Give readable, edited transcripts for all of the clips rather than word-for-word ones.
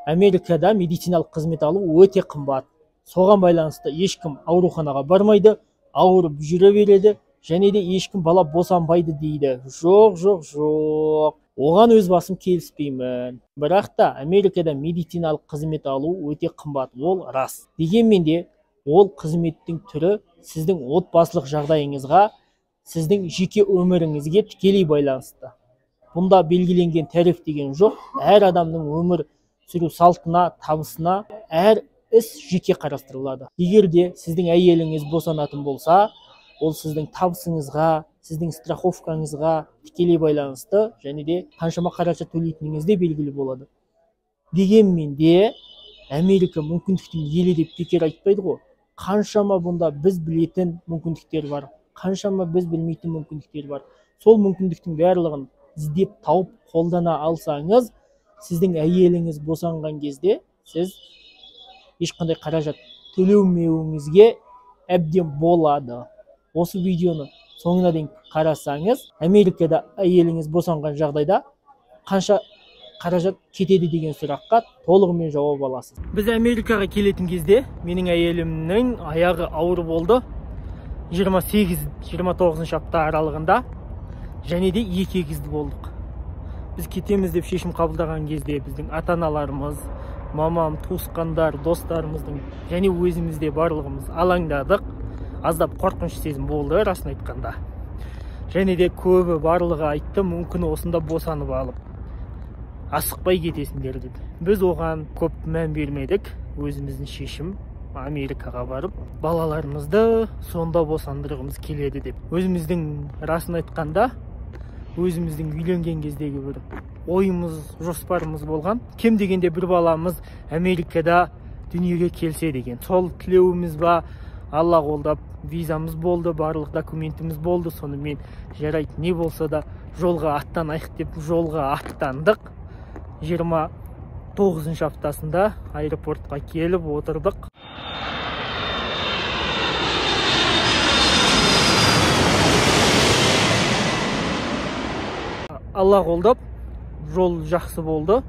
Америкада медициналық қызмет алу өте қымбат. Соған байланысты ешкім ауруханаға бармайды, ауырып жүре береді, және де ешкім бала босанбайды дейді. Жоқ. Оған өз басым келіспеймін. Бірақ та Америкада медициналық қызмет алу өте қымбат, ол рас. Дегенмен де ол қызметтің түрі сіздің отбасылық жағдайыңызға, сіздің жеке өміріңізге тікелей байланысты. Бұнда белгіленген тариф деген жоқ. Әр адамның өмір сүру салтына, табысына әр іс жеке қарастырылады. Егер де сіздің әйеліңіз босанатын болса, ол сіздің табысыңызға, сіздің страховкаңызға тікелей байланысты, және де қаншама қаражат төлейтініңіз де белгілі болады. Дегенмен де Америка мүмкіндіктің елі деп бекер айтпайды ғой. Қаншама бұнда біз білетін мүмкіндіктер бар, қаншама біз білмейтін мүмкіндіктер бар. Сол мүмкіндіктің барлығын іздеп тауып қолдана алсаңыз, сіздің әйеліңіз босанған кезде сіз ешқандай қаражат төлеумеуіңізге әбден болады. Осы видеоны соңына дейін қарасаңыз, Америкада әйеліңіз босанған жағдайда қанша қаражат кетеді деген сұраққа толығымен жауап аласыз. Біз Америкаға келетін кезде менің әйелімнің аяғы ауыр болды. 28-29 апта аралығында, және де 2 егізді болдық. Біз кетеміз деп шешім қабылдаған кезде біздің ата-аналарымыз, мамам, туысқандар, достарымыздың және өзімізде барлығымыз алаңдадық. Аздап қорқыныш сезім болды, расын айтқанда. Және де көбі барлығы айтты, мүмкін осында босанып алып, асықпай кетесіңдер деді. Біз оған көп мән бермедік. Өзіміздің шешім Америкаға барып, балаларымызды сонда босандырғымыз келеді деп. Өзіміздің расын айтқанда, өзіміздің үйленген кездегі бір ойымыз, жоспарымыз болған. Кем дегенде бір баламыз Америкада дүниеге келсе деген. Сол тілеуіміз ба, Алла қолдап, визамыз болды, барлық документіміз болды. Сонымен жарайды, не болса да жолға аттанайық деп жолға аттандық. 29 аптасында аэропортқа келіп отырдық. Алла қолдап, жол жақсы болды.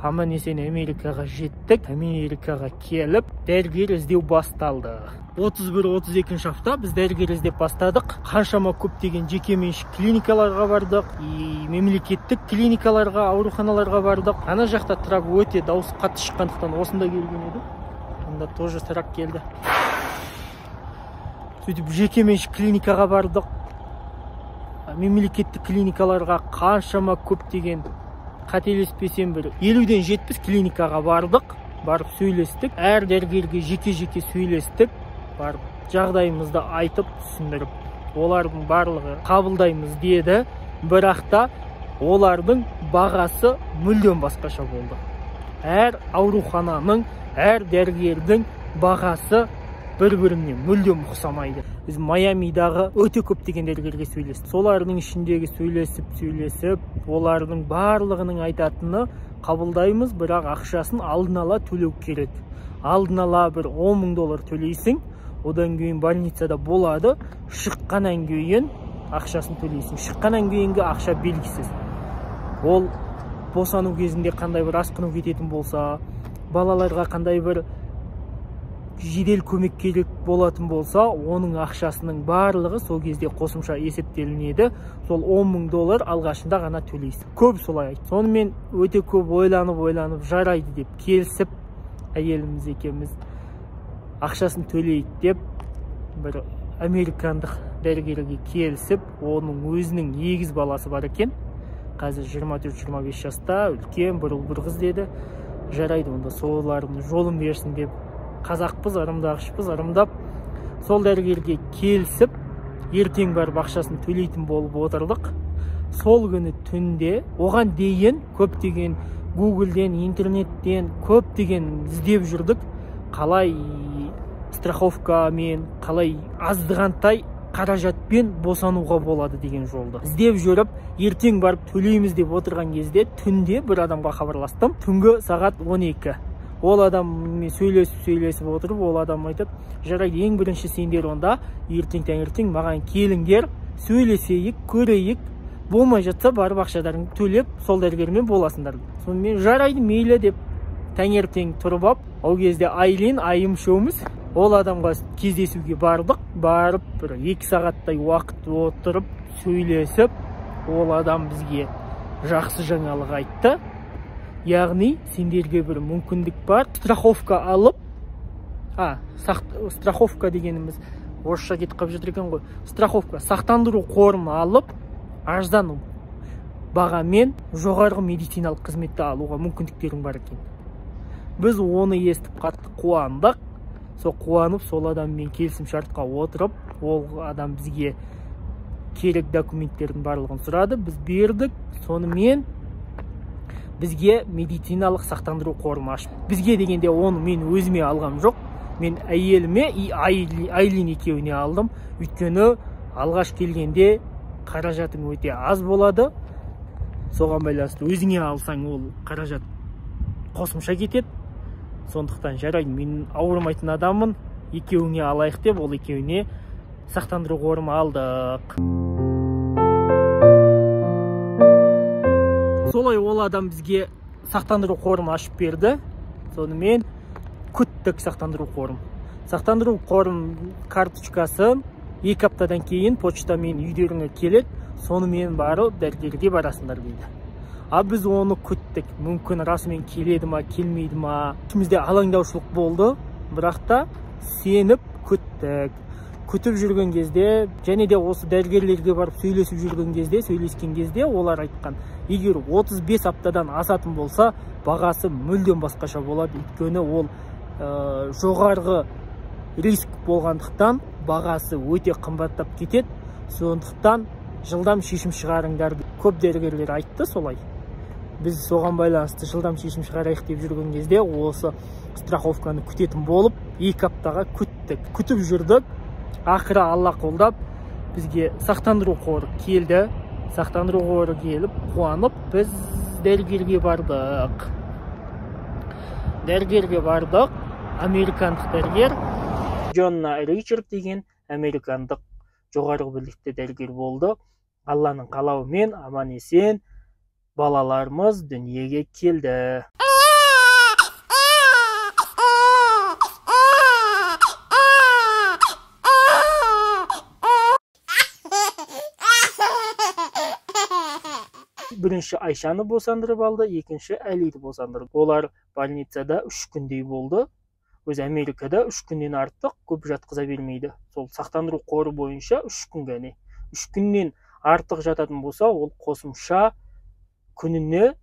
Аман есен Америкаға жеттік. Америкаға келіп, дәрігер іздеу басталды. 31-32 апта біз дәрігер іздеп бастадық. Қаншама көптеген жекеменшік клиникаларға бардық, мемлекеттік клиникаларға, ауруханаларға бардық. Ана жақта трак өте дауыс қатты шыққандықтан осында келген еді. Онда тоже трак келді. Сөйтіп жекеменшік клиникаға бардық. Мемлекеттік клиникаларға қаншама көптеген, қателеспесем бір 50-ден 70 клиникаға бардық. Барып сөйлестік. Әр дәрігерге жеке-жеке сөйлестік. Барып жағдайымызды айтып түсіндіріп, олардың барлығы қабылдаймыз деді. Бірақ та олардың бағасы мүлдем басқаша болды. Әр аурухананың, әр дәрігердің бағасы бір-біріне мүлдем ұқсамайды. Біз Майамидағы өте көптеген дәрігерге сөйлестік. Солардың ішіндегі сөйлесіп, олардың барлығының айтатыны қабылдаймыз, бірақ ақшасын алдын ала төлеу керек. Алдын ала бір $10,000 төлейсің, одан кейін больницада болады, шыққаннан кейін ақшасын төлейсің. Шыққаннан кейінгі ақша белгісіз. Ол босану кезінде қандай бір асқыну кететін болса, балаларға қандай бір жедел көмек керек болатын болса, оның ақшасының барлығы сол кезде қосымша есептелінеді. Сол $10,000 алғашында ғана төлейсің. Көп солай айтты. Сонымен өте көп ойланып жарайды деп келісіп, әйеліміз екеуміз ақшасын төлейік деп бір американдық дәрігерге келісіп, оның өзінің егіз баласы бар екен. Қазір 24-25 жаста, үлкен бір ұл бір қыз деді. Жарайды, онда солардың жолын берсін деп, қазақпыз, ырымдап, сол дәрігерге келісіп, ертең барып ақшасын төлейтін болып отырдық. Сол күні түнде, оған дейін көптеген Google-ден, интернеттен көптеген іздеп жүрдік. Қалай страховкамен, қалай аздығантай қаражатпен босануға болады деген жолды іздеп жүріп, ертең барып төлейміз деп отырған кезде түнде бір адамға хабарластым. Түнгі сағат 12. Ол адаммен сөйлесіп отырып, ол адам айтады, жарайды, ең бірінші сендер онда ертең таңертең маған келіңдер, сөйлесейік, көрейік, болмай жатса барып ақшаларыңды төлеп сол дәрігермен боласыңдар. Сонымен жарайды, мейлі деп таңертең тұрып алып, ол кезде Айлин, айым үшеуміз ол адамға кездесуге бардық. Барып, бір 2 сағаттай уақыт отырып, сөйлесіп, ол адам бізге жақсы жаңалық айтты. Яғни, сендерге бір мүмкіндік бар. Страховка алып, страховка дегеніміз орысша кетіп қалып жатыр екен ғой. Страховка, сақтандыру қорын алып, арзан бағамен жоғарғы медициналық қызметті алуға мүмкіндіктерің бар екен. Біз оны естіп қатты қуандық. Қуанып, сол адаммен келісім шартқа отырып, ол адам бізге керек документтердің барлығын сұрады. Біз бердік. Сонымен бізге медициналық сақтандыру қорын ашып. Бізге дегенде оны мен өзіме алғам жоқ. Мен әйеліме и Айлин екеуіне алдым. Өйткені алғаш келгенде қаражатың өте аз болады. Соған байланысты өзіңе алсаң, ол қаражат қосымша кетеді. Сондықтан жарайды, мен ауырмайтын адаммын, екеуіңе алайық деп, ол екеуіне сақтандыру қорын алдық. Солай ол адам бізге сақтандыру қорын ашып берді. Сонымен күттік сақтандыру қорын. Сақтандыру қорын карточкасын 2 аптадан кейін почтамен үйлеріңе келеді. Сонымен барып дәрігерге барасыңдар дейді. Біз оны күттік. Мүмкін расымен келеді ма, келмейді ма. Ішімізде алаңдаушылық болды. Бірақ та сеніп күттік. Күтіп жүрген кезде, және де осы дәрігерлерге барып сөйлескен кезде олар айтқан, егер 35 аптадан асатын болса, бағасы мүлдем басқаша болады. Өйткені ол жоғарғы риск болғандықтан бағасы өте қымбаттап кетеді. Сондықтан жылдам шешім шығарыңдар. Көп дәрігерлер айтты солай. Біз соған байланысты жылдам шешім шығарайық деп жүрген кезде осы страховканы күтетін болып 2 аптаға күтіп жүрдік. Ақыры Алла қолдап бізге сақтандыру қоры келді. Сақтандыру қоры келіп, қуанып, біз дәрігерге бардық. Американдық дәрігер Джонна Ричард деген американдық жоғарғы білікті дәрігер болды. Алланың қалауымен аман есен балаларымыз дүниеге келді. Бірінші Айшаны босандырып алды, екінші Әлиді босандырды. Олар больницада 3 күндей болды. Өз Америкада 3 күннен артық көп жатқыза бермейді. Сол сақтандыру қоры бойынша 3 күн ғана. 3 күннен артық жататын болса, ол қосымша күніне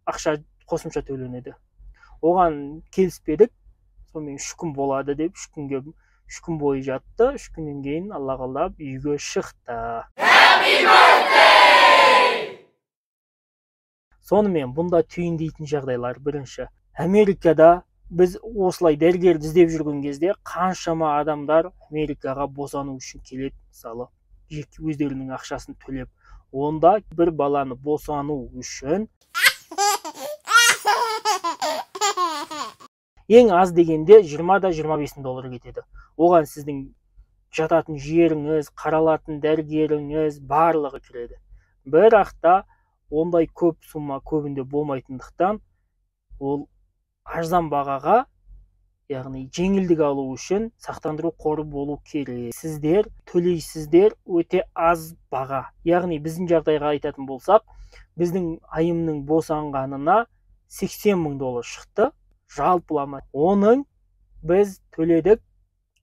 ақша қосымша төленеді. Оған келіспедік. Сонымен 3 күн болады деп 3 күн бойы жатты. 3 күннен кейін Алла қалап үйге шықты. Сонымен бұнда түйіндейтін жағдайлар бірінші. Америкада біз осылай дәрігерді іздеп жүрген кезде қаншама адамдар Америкаға босану үшін келеді. Мысалы, өздерінің ақшасын төлеп. Онда бір баланы босану үшін ең аз дегенде 20-25 доллар кетеді. Оған сіздің жататын жеріңіз, қаралатын дәрігеріңіз барлығы кіреді. Бірақ та ондай көп сумма көбінде болмайтындықтан ол арзан бағаға, яғни жеңілдік алу үшін сақтандыру қоры болу керек. Сіздер төлейсіздер өте аз баға. Яғни біздің жағдайға айтатын болсақ, біздің айымның босанғанына 80 мың доллар шықты. Жалпылама. Оның біз төледік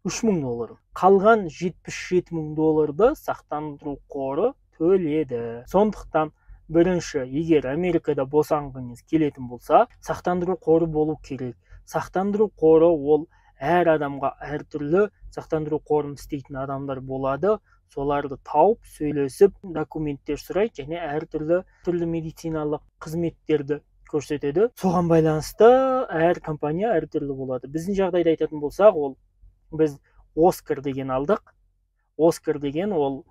3 мың доллар. Қалған 77 мың долларды сақтандыру қоры төледі. Сондықтан бірінші, егер Америкада босанғыңыз келетін болса, сақтандыру қоры болу керек. Сақтандыру қоры ол әр адамға әртүрлі сақтандыру қорын істейтін адамдар болады. Соларды тауып, сөйлесіп, документтер сұрайды және әртүрлі медициналық қызметтерді көрсетеді. Соған байланысты әр компания әртүрлі болады. Біздің жағдайда айтатын болсақ, біз Оскар деген алдық. Оскар деген ол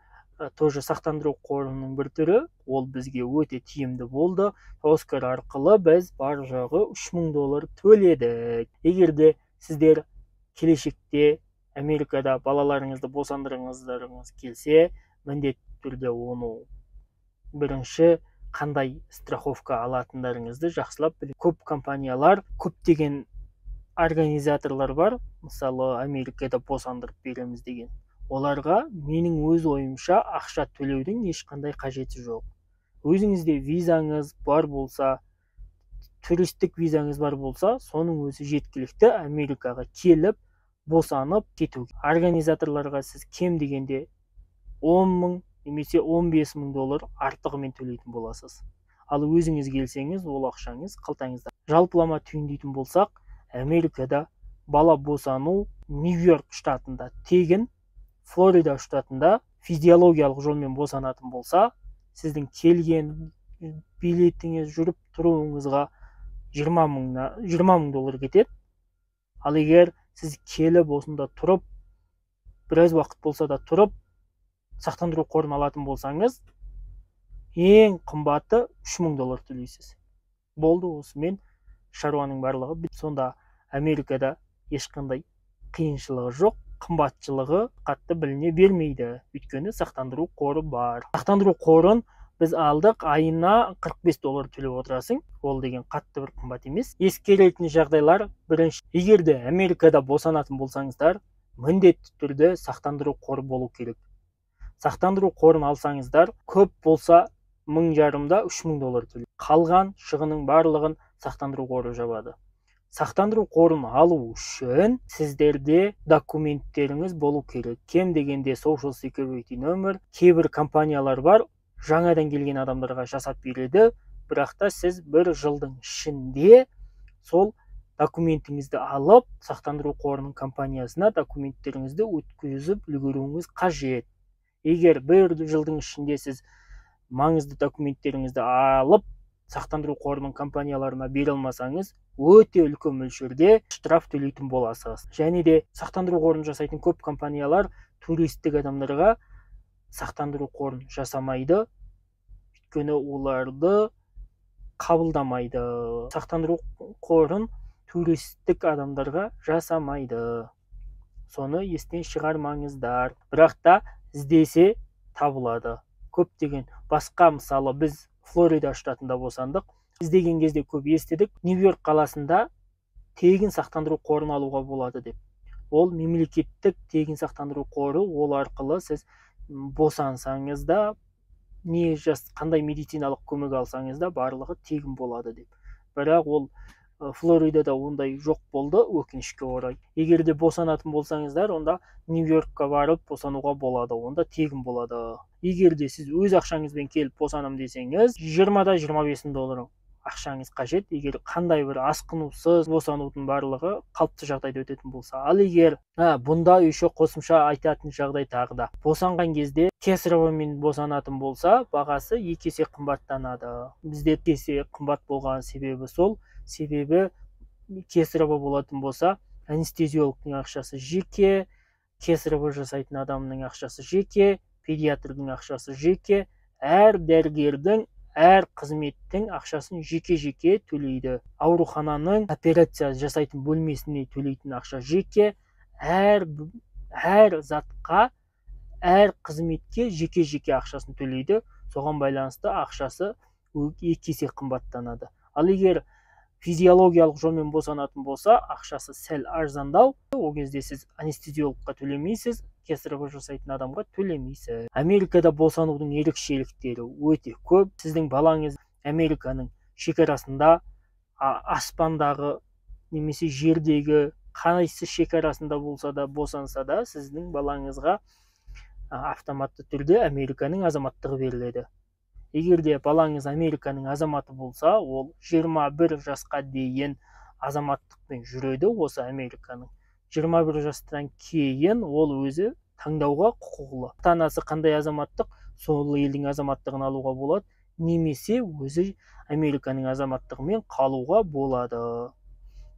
тоже сақтандыру қорының бір түрі, ол бізге өте тиімді болды. Оскар арқылы біз бар жоғы 3 мың доллар төледік. Егерде сіздер келешекте Америкада балаларыңызды босандырыңыздарыңыз келсе, міндетті түрде оны бірінші қандай страховка алатындарыңызды жақсылап біліңіз. Көп компаниялар, көптеген организаторлар бар, мысалы Америкада босандырып береміз деген. Оларға менің өз ойымша ақша төлеудің ешқандай қажеті жоқ. Өзіңізде визаңыз бар болса, туристік визаңыз бар болса, соның өзі жеткілікті Америкаға келіп, босанып кету. Организаторларға сіз кем дегенде 10 мың немесе 15 мың доллар артығымен төлейтін боласыз. Ал өзіңіз келсеңіз, ол ақшаңыз қалтаңызда. Жалпылама түйіндейтін болсақ, Америкада бала босану Нью-Йорк штатында тегін, Флорида штатында физиологиялық жолмен босанатын болса, сіздің келген билетіңіз, жүріп тұруыңызға 20 мың доллар кетеді. Ал егер сіз келіп осында тұрып, біраз уақыт болса да тұрып, сақтандыру қорын алатын болсаңыз, ең қымбаты 3 мың доллар төлейсіз. Болды, осымен шаруаның барлығы. Сонда Америкада ешқандай қиыншылығы жоқ, қымбатшылығы қатты біліне бермейді. Өйткені сақтандыру қоры бар. Сақтандыру қорын біз алдық, айына 45 доллар төлеп отырасың. Ол деген қатты бір қымбат емес. Ескеретін жағдайлар: бірінші, егерде Америкада босанатын болсаңыздар, міндетті түрде сақтандыру қоры болу керек. Сақтандыру қорын алсаңыздар, көп болса 1500-да 3 мың доллар төлейді. Қалған шығының барлығын сақтандыру қоры жабады. Сақтандыру қорын алу үшін сіздерде документтеріңіз болу керек. Кем дегенде Social Security номер. Кейбір компаниялар бар, жаңадан келген адамдарға жасап береді, бірақ та сіз бір жылдың ішінде сол документіңізді алып, сақтандыру қорының компаниясына документтеріңізді өткізіп үлгеруіңіз қажет. Егер бір жылдың ішінде сіз маңызды документтеріңізді алып, сақтандыру қорының компанияларына бере алмасаңыз, өте үлкен мөлшерде штраф төлейтін боласыз. Және де сақтандыру қорын жасайтын көп компаниялар туристік адамдарға сақтандыру қорын жасамайды, өйткені оларды қабылдамайды. Сақтандыру қорын туристік адамдарға жасамайды. Соны естен шығармаңыздар. Бірақ та іздесе табылады. Көптеген басқа, мысалы біз Флорида штатында босандық. Іздеген кезде көп естідік. Нью-Йорк қаласында тегін сақтандыру қорын алуға болады деп. Ол мемлекеттік тегін сақтандыру қоры, ол арқылы сіз босансаңыз да, қандай медициналық көмек алсаңыз да барлығы тегін болады деп. Бірақ ол Флоридада ондай жоқ болды, өкінішке орай. Егер де босанатын болсаңыздар, онда Нью-Йоркқа барып босануға болады, онда тегін болады. Егер де сіз өз ақшаңызбен келіп босанам десеңіз, 20-да 25 доллар ақшаңыз қажет. Егер қандай бір асқынусыз босанудың барлығы қалыпты жағдайда өтетін болса. Ал егер бұнда еще қосымша айтатын жағдай тағы да, босанған кезде кесарево-мен босанатын болса, бағасы 2 есе қымбаттанады. Бізде 2 есе қымбат болған себебі сол, себебі кесарево болатын болса, анестезиологтың ақшасы жеке, кесарево жасайтын адамның ақшасы жеке, педиатрдың ақшасы жеке, әр дәрігердің, әр қызметтің ақшасын жеке-жеке төлейді. Аурухананың операция жасайтын бөлмесіне төлейтін ақша жеке, әр затқа, әр қызметке жеке-жеке ақшасын төлейді. Соған байланысты ақшасы 2 есе қымбаттанады. Ал егер физиологиялық жолмен босанатын болса, ақшасы сәл арзандау. Ол кезде сіз анестезиологқа төлемейсіз, кесарево жасайтын адамға төлемейсіз. Америкада босанудың ерекшеліктері өте көп. Сіздің балаңыз Американың шекарасында, аспандағы немесе жердегі қайсы шекарасында болса да, босанса да, сіздің балаңызға автоматты түрде Американың азаматтығы беріледі. Егер де балаңыз Американың азаматы болса, ол 21 жасқа дейін азаматтықпен жүреді осы Американың. 21 жастан кейін ол өзі таңдауға құқылы. Ата-анасы қандай азаматтық, сол елдің азаматтығын алуға болады, немесе өзі Американың азаматтығымен қалуға болады.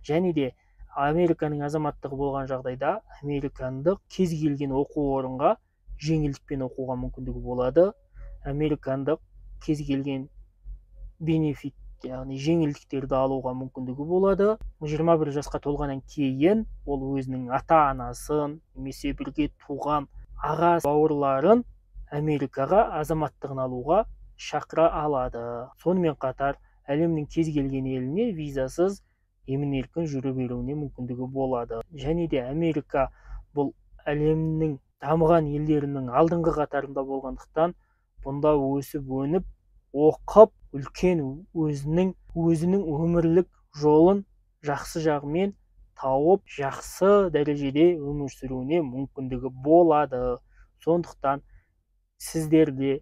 Және де Американың азаматтығы болған жағдайда американдық кез келген оқу орынға жеңілдікпен оқуға мүмкіндігі болады. Американдық кез келген бенефит, яғни жеңілдіктерді алуға мүмкіндігі болады. 21 жасқа толғаннан кейін ол өзінің ата-анасын, немесе бірге туған аға бауырларын Америкаға азаматтығын алуға шақыра алады. Сонымен қатар әлемнің кез келген еліне визасыз емін-еркін жүре беруіне мүмкіндігі болады. Және де Америка бұл әлемнің дамыған елдерінің алдыңғы қатарында болғандықтан, бұнда өсіп өніп, оқып, үлкен өзінің өмірлік жолын жақсы жағымен тауып, жақсы дәрежеде өмір сүруіне мүмкіндігі болады. Сондықтан сіздерде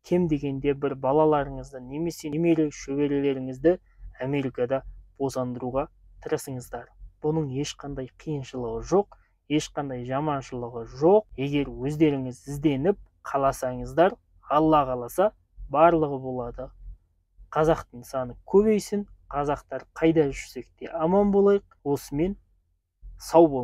кем дегенде бір балаларыңызды немесе немере шөберелеріңізді Америкада босандыруға тырысыңыздар. Бұның ешқандай қиыншылығы жоқ, ешқандай жаманшылығы жоқ. Егер өздеріңіз ізденіп қаласаңыздар, Алла қаласа барлығы болады. Қазақтың саны көбейсін, қазақтар қайда жүрсек те аман болайық. Осымен сау болыңыз.